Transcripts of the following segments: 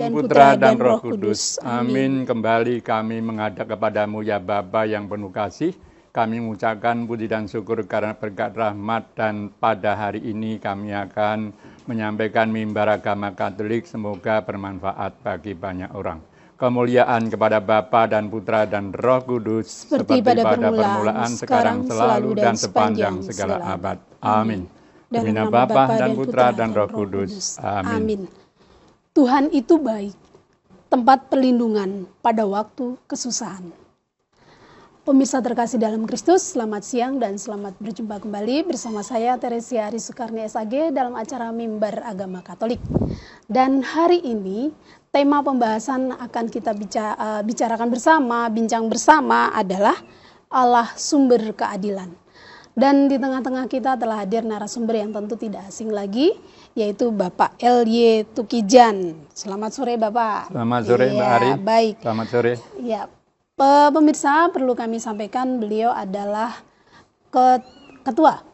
dan Putra dan Roh Kudus. Amin. Kembali kami menghadap kepadamu ya Bapa yang penuh kasih. Kami mengucapkan puji dan syukur karena berkat rahmat, dan pada hari ini kami akan menyampaikan mimbar agama Katolik, semoga bermanfaat bagi banyak orang. Kemuliaan kepada Bapa dan Putra dan Roh Kudus, seperti pada permulaan, sekarang, selalu, dan sepanjang segala abad. Amin. Demi nama Bapa dan Putra dan Roh Kudus. Amin. Tuhan itu baik, tempat perlindungan pada waktu kesusahan. Pemirsa terkasih dalam Kristus, selamat siang dan selamat berjumpa kembali bersama saya Teresia Arisukarni SAG dalam acara Mimbar Agama Katolik. Dan hari ini tema pembahasan akan kita bicarakan bersama, bincang bersama adalah Allah sumber keadilan. Dan di tengah-tengah kita telah hadir narasumber yang tentu tidak asing lagi, yaitu Bapak L.Y. Tukijan. Selamat sore Bapak. Selamat sore Mbak Ari. Baik. Selamat sore. Ya, pemirsa perlu kami sampaikan beliau adalah ketua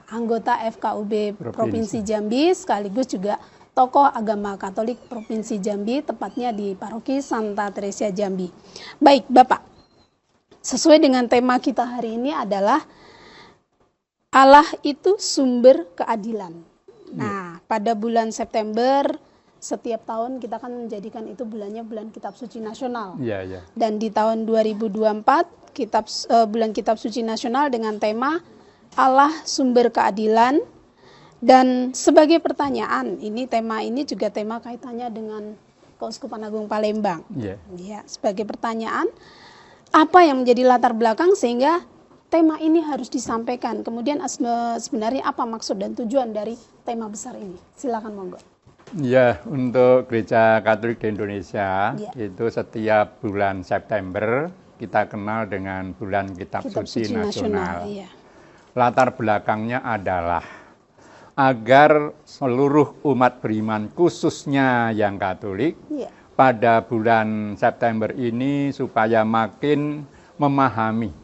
anggota FKUB Provinsi Jambi, sekaligus juga tokoh agama Katolik Provinsi Jambi, tepatnya di Paroki Santa Teresia Jambi. Baik Bapak, sesuai dengan tema kita hari ini adalah Allah itu sumber keadilan. Nah, pada bulan September setiap tahun kita kan menjadikan itu bulannya bulan Kitab Suci Nasional. Dan di tahun 2024 bulan Kitab Suci Nasional dengan tema Allah sumber keadilan. Dan sebagai pertanyaan, tema ini juga tema kaitannya dengan Keuskupan Agung Palembang. Ya, sebagai pertanyaan, apa yang menjadi latar belakang sehingga tema ini harus disampaikan? Kemudian sebenarnya apa maksud dan tujuan dari tema besar ini? Silakan monggo. Ya, untuk Gereja Katolik di Indonesia itu setiap bulan September kita kenal dengan bulan Kitab Suci Nasional. Latar belakangnya adalah agar seluruh umat beriman, khususnya yang Katolik, pada bulan September ini supaya makin memahami,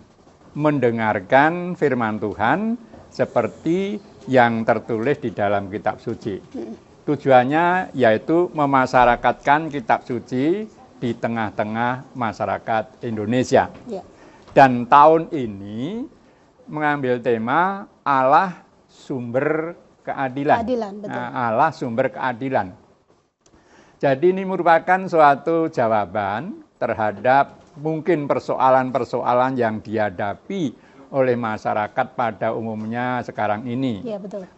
mendengarkan firman Tuhan seperti yang tertulis di dalam Kitab Suci. Tujuannya yaitu memasyarakatkan Kitab Suci di tengah-tengah masyarakat Indonesia. Dan tahun ini mengambil tema Allah sumber keadilan. Allah sumber keadilan. Jadi ini merupakan suatu jawaban terhadap mungkin persoalan-persoalan yang dihadapi oleh masyarakat pada umumnya sekarang ini.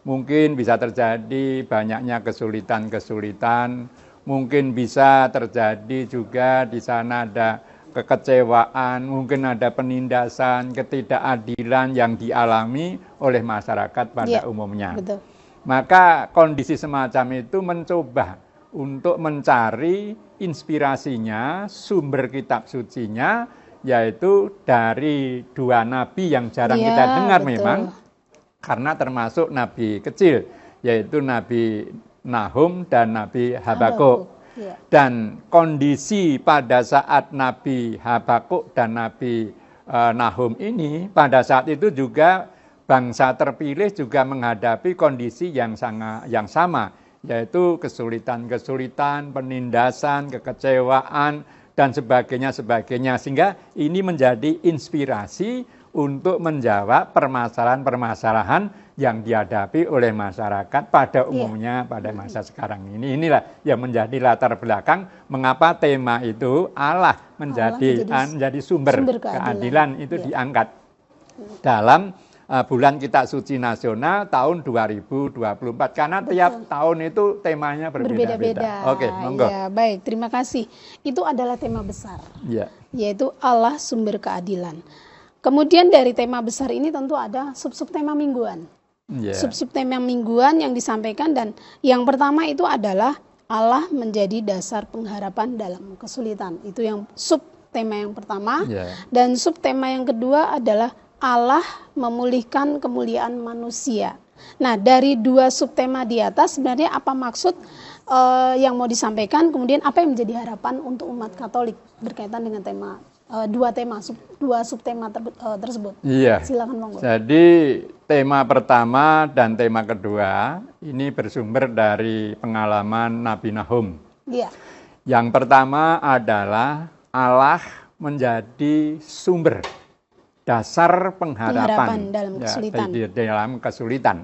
Mungkin bisa terjadi banyaknya kesulitan-kesulitan, mungkin bisa terjadi juga di sana ada kekecewaan, mungkin ada penindasan, ketidakadilan yang dialami oleh masyarakat pada umumnya. Maka kondisi semacam itu mencoba untuk mencari inspirasinya, sumber kitab sucinya, yaitu dari dua nabi yang jarang kita dengar memang, karena termasuk nabi kecil, yaitu Nabi Nahum dan Nabi Habakuk. Dan kondisi pada saat Nabi Habakuk dan Nabi Nahum ini, pada saat itu juga bangsa terpilih juga menghadapi kondisi yang sama, yaitu kesulitan-kesulitan, penindasan, kekecewaan, dan sebagainya. Sehingga ini menjadi inspirasi untuk menjawab permasalahan-permasalahan yang dihadapi oleh masyarakat pada umumnya pada masa sekarang ini. Inilah yang menjadi latar belakang mengapa tema itu Allah menjadi sumber keadilan itu diangkat dalam bulan Kitab Suci Nasional tahun 2024, karena tiap tahun itu temanya berbeda-beda. Oke, monggo. Ya, baik, terima kasih. Itu adalah tema besar, yaitu Allah sumber keadilan. Kemudian dari tema besar ini tentu ada sub-sub tema mingguan. Sub-sub tema mingguan yang disampaikan, dan yang pertama itu adalah Allah menjadi dasar pengharapan dalam kesulitan. Itu yang sub tema yang pertama. Dan sub tema yang kedua adalah Allah memulihkan kemuliaan manusia. Nah, dari dua subtema di atas sebenarnya apa maksud yang mau disampaikan, kemudian apa yang menjadi harapan untuk umat Katolik berkaitan dengan dua subtema tersebut. Silakan monggo. Jadi tema pertama dan tema kedua ini bersumber dari pengalaman Nabi Nahum. Iya. Yang pertama adalah Allah menjadi sumber dasar pengharapan dalam kesulitan. Dalam kesulitan.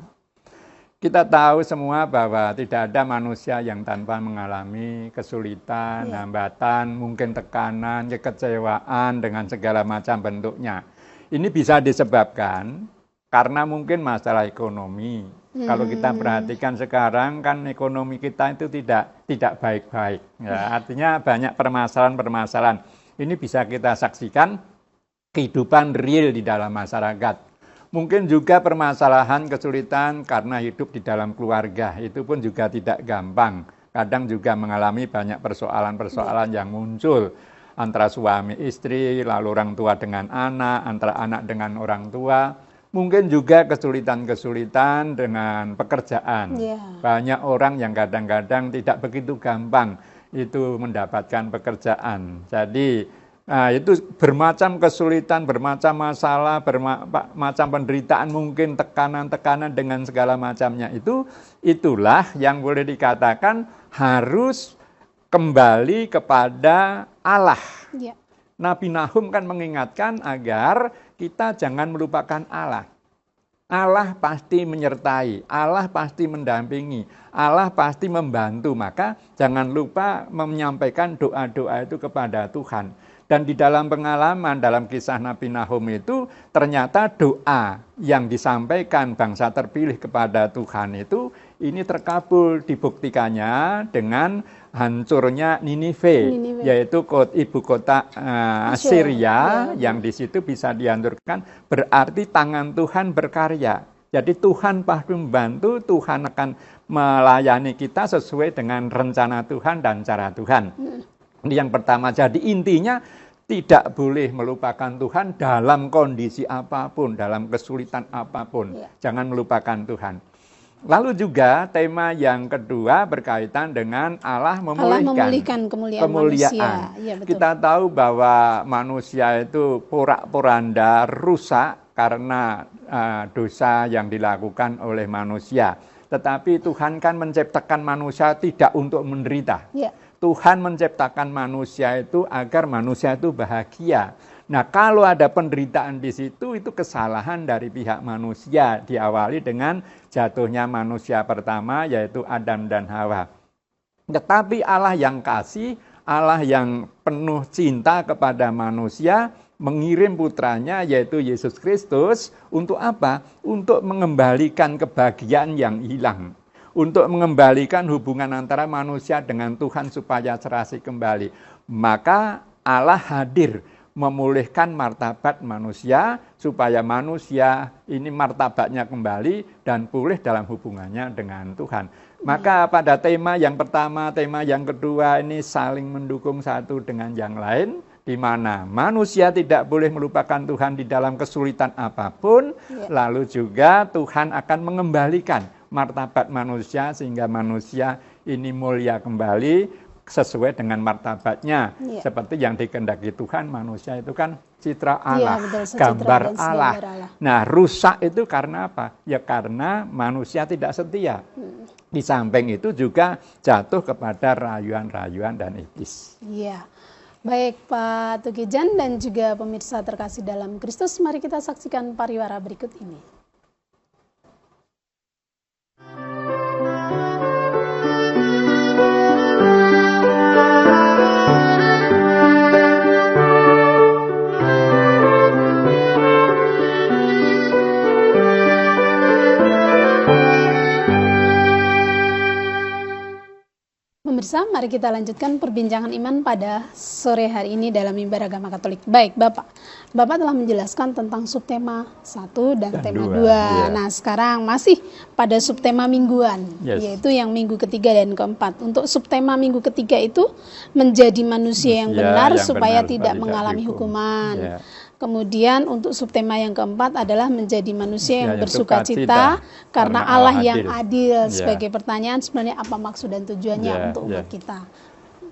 Kita tahu semua bahwa tidak ada manusia yang tanpa mengalami kesulitan, hambatan, mungkin tekanan, kekecewaan dengan segala macam bentuknya. Ini bisa disebabkan karena mungkin masalah ekonomi. Kalau kita perhatikan sekarang kan ekonomi kita itu tidak baik-baik. Ya, artinya banyak permasalahan-permasalahan. Ini bisa kita saksikan kehidupan real di dalam masyarakat. Mungkin juga permasalahan kesulitan karena hidup di dalam keluarga. Itu pun juga tidak gampang. Kadang juga mengalami banyak persoalan-persoalan yang muncul. Antara suami istri, lalu orang tua dengan anak, antara anak dengan orang tua. Mungkin juga kesulitan-kesulitan dengan pekerjaan. Banyak orang yang kadang-kadang tidak begitu gampang itu mendapatkan pekerjaan. Jadi itu bermacam kesulitan, bermacam masalah, bermacam penderitaan, mungkin tekanan-tekanan dengan segala macamnya. Itulah yang boleh dikatakan harus kembali kepada Allah. Ya. Nabi Nahum kan mengingatkan agar kita jangan melupakan Allah. Allah pasti menyertai, Allah pasti mendampingi, Allah pasti membantu. Maka jangan lupa menyampaikan doa-doa itu kepada Tuhan. Dan di dalam pengalaman, dalam kisah Nabi Nahum itu, ternyata doa yang disampaikan bangsa terpilih kepada Tuhan itu, ini terkabul, dibuktikannya dengan hancurnya Ninive. Yaitu ibu kota Assyria, yang di situ bisa dihancurkan, berarti tangan Tuhan berkarya. Jadi Tuhan pasti membantu, Tuhan akan melayani kita sesuai dengan rencana Tuhan dan cara Tuhan. Ini yang pertama, jadi intinya tidak boleh melupakan Tuhan dalam kondisi apapun, dalam kesulitan apapun. Jangan melupakan Tuhan. Lalu juga tema yang kedua berkaitan dengan Allah memulihkan kemuliaan. Manusia. Ya, betul. Kita tahu bahwa manusia itu porak-poranda rusak karena dosa yang dilakukan oleh manusia. Tetapi Tuhan kan menciptakan manusia tidak untuk menderita. Ya. Tuhan menciptakan manusia itu agar manusia itu bahagia. Nah, kalau ada penderitaan di situ, itu kesalahan dari pihak manusia. Diawali dengan jatuhnya manusia pertama, yaitu Adam dan Hawa. Tetapi Allah yang kasih, Allah yang penuh cinta kepada manusia, mengirim putranya, yaitu Yesus Kristus, untuk apa? Untuk mengembalikan kebahagiaan yang hilang. Untuk mengembalikan hubungan antara manusia dengan Tuhan supaya serasi kembali. Maka Allah hadir memulihkan martabat manusia supaya manusia ini martabatnya kembali dan pulih dalam hubungannya dengan Tuhan. Maka pada tema yang pertama, tema yang kedua ini saling mendukung satu dengan yang lain, di mana manusia tidak boleh melupakan Tuhan di dalam kesulitan apapun, lalu juga Tuhan akan mengembalikan martabat manusia sehingga manusia ini mulia kembali sesuai dengan martabatnya. Seperti yang dikehendaki Tuhan, manusia itu kan citra Allah, gambar Allah. Nah, rusak itu karena apa? Ya karena manusia tidak setia. Di samping itu juga jatuh kepada rayuan-rayuan dan iblis. Iya. Baik Pak Tukijan dan juga pemirsa terkasih dalam Kristus, mari kita saksikan pariwara berikut ini. Pemirsa, mari kita lanjutkan perbincangan iman pada sore hari ini dalam Mimbar Agama Katolik. Baik, Bapak telah menjelaskan tentang subtema 1 dan tema 2. Nah, sekarang masih pada subtema mingguan, yaitu yang minggu ketiga dan keempat. Untuk subtema minggu ketiga itu menjadi manusia yang benar supaya tidak mengalami hukuman. Kemudian untuk subtema yang keempat adalah menjadi manusia yang bersuka cita karena Allah yang adil. Sebagai pertanyaan sebenarnya apa maksud dan tujuannya untuk umat kita?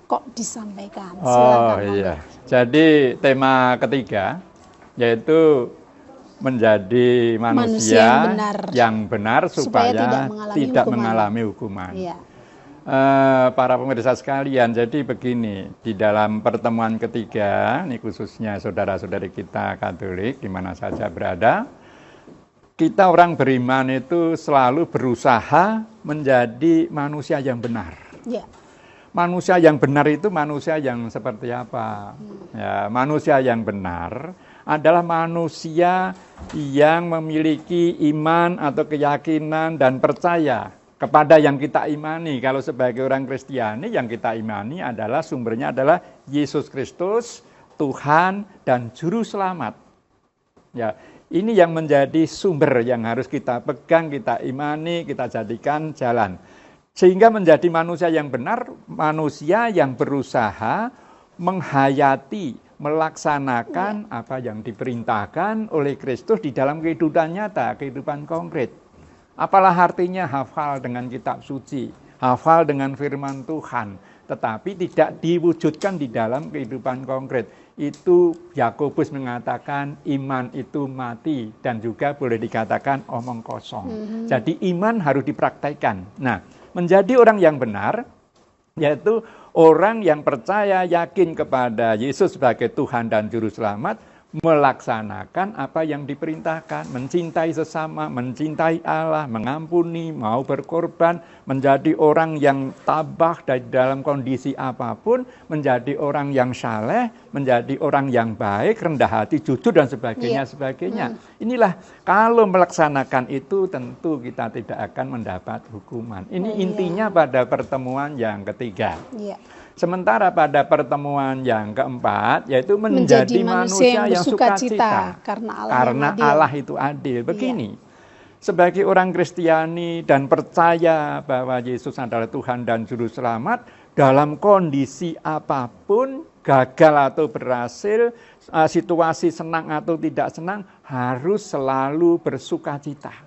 Kok disampaikan? Silakan. Jadi tema ketiga yaitu menjadi manusia yang benar supaya tidak mengalami hukuman. Iya. Para pemirsa sekalian, jadi begini, di dalam pertemuan ketiga, ini khususnya saudara-saudari kita Katolik, di mana saja berada, kita orang beriman itu selalu berusaha menjadi manusia yang benar. Ya. Manusia yang benar itu manusia yang seperti apa? Ya, manusia yang benar adalah manusia yang memiliki iman atau keyakinan dan percaya kepada yang kita imani. Kalau sebagai orang Kristiani, yang kita imani adalah sumbernya adalah Yesus Kristus, Tuhan dan Juru Selamat. Ya, ini yang menjadi sumber yang harus kita pegang, kita imani, kita jadikan jalan. Sehingga menjadi manusia yang benar, manusia yang berusaha menghayati, melaksanakan apa yang diperintahkan oleh Kristus di dalam kehidupan nyata, kehidupan konkret. Apalah artinya hafal dengan kitab suci, hafal dengan firman Tuhan, tetapi tidak diwujudkan di dalam kehidupan konkret. Itu Yakobus mengatakan iman itu mati dan juga boleh dikatakan omong kosong. Jadi iman harus dipraktekkan. Nah, menjadi orang yang benar yaitu orang yang percaya, yakin kepada Yesus sebagai Tuhan dan Juru Selamat, melaksanakan apa yang diperintahkan, mencintai sesama, mencintai Allah, mengampuni, mau berkorban, menjadi orang yang tabah dari dalam kondisi apapun, menjadi orang yang saleh, menjadi orang yang baik, rendah hati, jujur dan sebagainya. Inilah kalau melaksanakan itu tentu kita tidak akan mendapat hukuman. Ini intinya pada pertemuan yang ketiga. Sementara pada pertemuan yang keempat, yaitu menjadi manusia yang sukacita karena Allah itu adil. Begini, sebagai orang Kristiani dan percaya bahwa Yesus adalah Tuhan dan Juru Selamat, dalam kondisi apapun, gagal atau berhasil, situasi senang atau tidak senang, harus selalu bersukacita.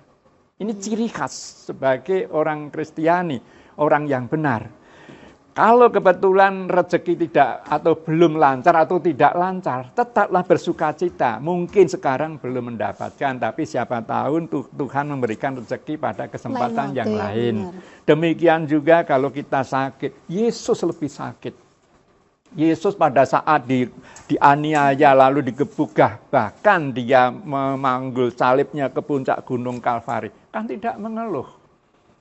Ini ciri khas sebagai orang Kristiani, orang yang benar. Kalau kebetulan rezeki tidak atau belum lancar atau tidak lancar, tetaplah bersukacita. Mungkin sekarang belum mendapatkan, tapi siapa tahu Tuhan memberikan rezeki pada kesempatan yang lain. Demikian juga kalau kita sakit, Yesus lebih sakit. Yesus pada saat dianiaya lalu digebugah, bahkan dia memanggul salibnya ke puncak gunung Kalvari, kan tidak mengeluh.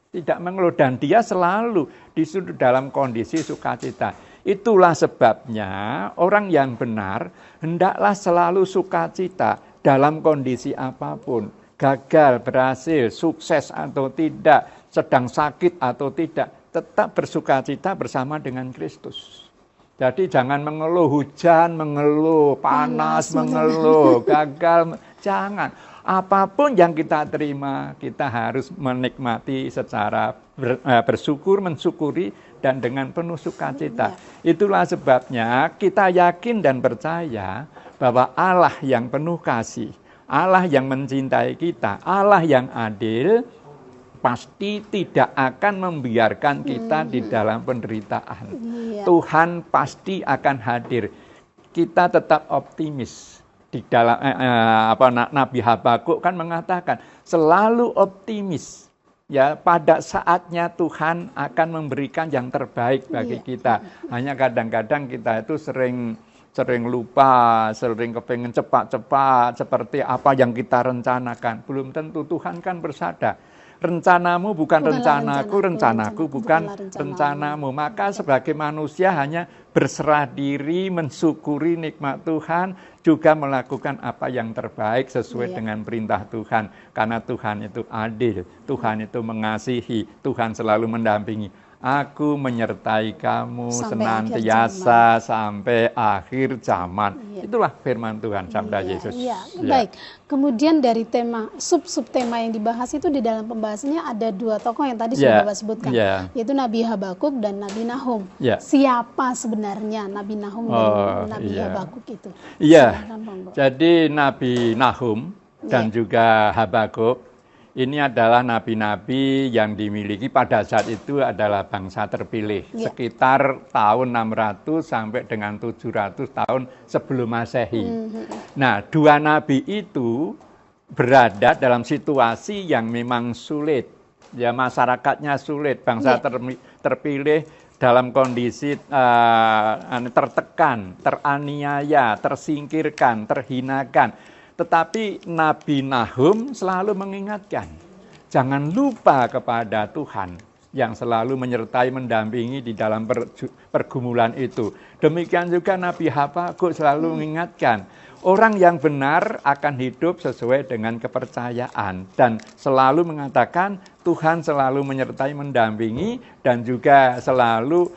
Tidak mengeluh, dan dia selalu disuruh dalam kondisi sukacita. Itulah sebabnya orang yang benar hendaklah selalu sukacita dalam kondisi apapun. Gagal, berhasil, sukses atau tidak, sedang sakit atau tidak, tetap bersukacita bersama dengan Kristus. Jadi jangan mengeluh hujan, mengeluh panas, mengeluh gagal, jangan. Apapun yang kita terima, kita harus menikmati secara bersyukur, mensyukuri, dan dengan penuh sukacita. Itulah sebabnya kita yakin dan percaya bahwa Allah yang penuh kasih, Allah yang mencintai kita, Allah yang adil, pasti tidak akan membiarkan kita di dalam penderitaan. Tuhan pasti akan hadir. Kita tetap optimis. Di dalam Nabi Habakuk kan mengatakan selalu optimis, ya, pada saatnya Tuhan akan memberikan yang terbaik bagi kita. Hanya kadang-kadang kita itu sering lupa, sering kepengen cepat-cepat seperti apa yang kita rencanakan. Belum tentu. Tuhan kan bersabda, rencanamu bukan rencanaku, rencanaku bukan rencanamu. Maka sebagai manusia hanya berserah diri, mensyukuri nikmat Tuhan, juga melakukan apa yang terbaik sesuai dengan perintah Tuhan. Karena Tuhan itu adil, Tuhan itu mengasihi, Tuhan selalu mendampingi. Aku menyertai kamu senantiasa sampai akhir zaman. Itulah firman Tuhan, sabda Yesus. Baik. Kemudian dari tema, sub-tema yang dibahas itu di dalam pembahasannya ada dua tokoh yang tadi sudah Bapak sebutkan. Yaitu Nabi Habakuk dan Nabi Nahum. Siapa sebenarnya Nabi Nahum dan Nabi Habakuk itu? Jadi Nabi Nahum dan juga Habakuk ini adalah nabi-nabi yang dimiliki pada saat itu adalah bangsa terpilih. Sekitar tahun 600 sampai dengan 700 tahun sebelum Masehi. Nah, dua nabi itu berada dalam situasi yang memang sulit, ya masyarakatnya sulit, bangsa terpilih dalam kondisi tertekan, teraniaya, tersingkirkan, terhinakan. Tetapi Nabi Nahum selalu mengingatkan, jangan lupa kepada Tuhan yang selalu menyertai, mendampingi di dalam pergumulan itu. Demikian juga Nabi Habakuk selalu mengingatkan, orang yang benar akan hidup sesuai dengan kepercayaan. Dan selalu mengatakan Tuhan selalu menyertai, mendampingi, dan juga selalu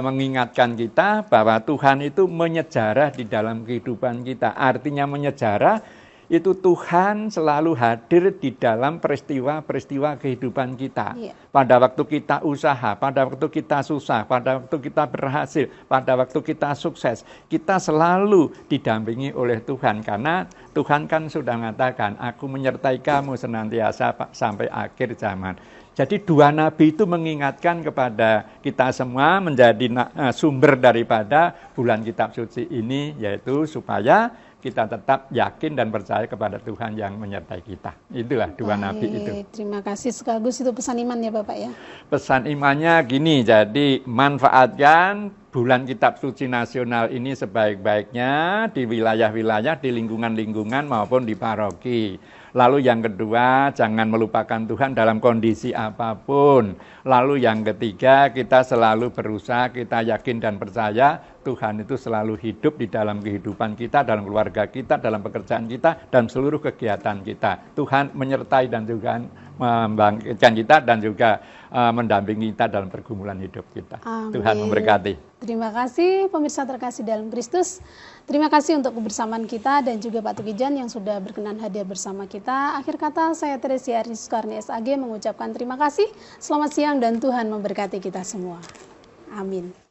mengingatkan kita bahwa Tuhan itu menyejarah di dalam kehidupan kita. Artinya menyejarah itu Tuhan selalu hadir di dalam peristiwa-peristiwa kehidupan kita. Pada waktu kita usaha, pada waktu kita susah, pada waktu kita berhasil, pada waktu kita sukses, kita selalu didampingi oleh Tuhan. Karena Tuhan kan sudah mengatakan, aku menyertai kamu senantiasa sampai akhir zaman. Jadi dua nabi itu mengingatkan kepada kita semua, menjadi sumber daripada bulan kitab suci ini, yaitu supaya kita tetap yakin dan percaya kepada Tuhan yang menyertai kita. Itulah dua nabi itu. Terima kasih, sekaligus itu pesan iman ya Bapak ya. Pesan imannya gini, jadi manfaatkan bulan kitab suci nasional ini sebaik-baiknya di wilayah-wilayah, di lingkungan-lingkungan maupun di paroki. Lalu yang kedua, jangan melupakan Tuhan dalam kondisi apapun. Lalu yang ketiga, kita selalu berusaha, kita yakin dan percaya Tuhan itu selalu hidup di dalam kehidupan kita, dalam keluarga kita, dalam pekerjaan kita, dan seluruh kegiatan kita. Tuhan menyertai dan juga membangkitkan kita dan juga mendampingi kita dalam pergumulan hidup kita. Amin. Tuhan memberkati. Terima kasih pemirsa terkasih dalam Kristus. Terima kasih untuk kebersamaan kita dan juga Pak Tukijan yang sudah berkenan hadir bersama kita. Akhir kata saya Teresia Aris Sukarni SAG mengucapkan terima kasih. Selamat siang dan Tuhan memberkati kita semua. Amin.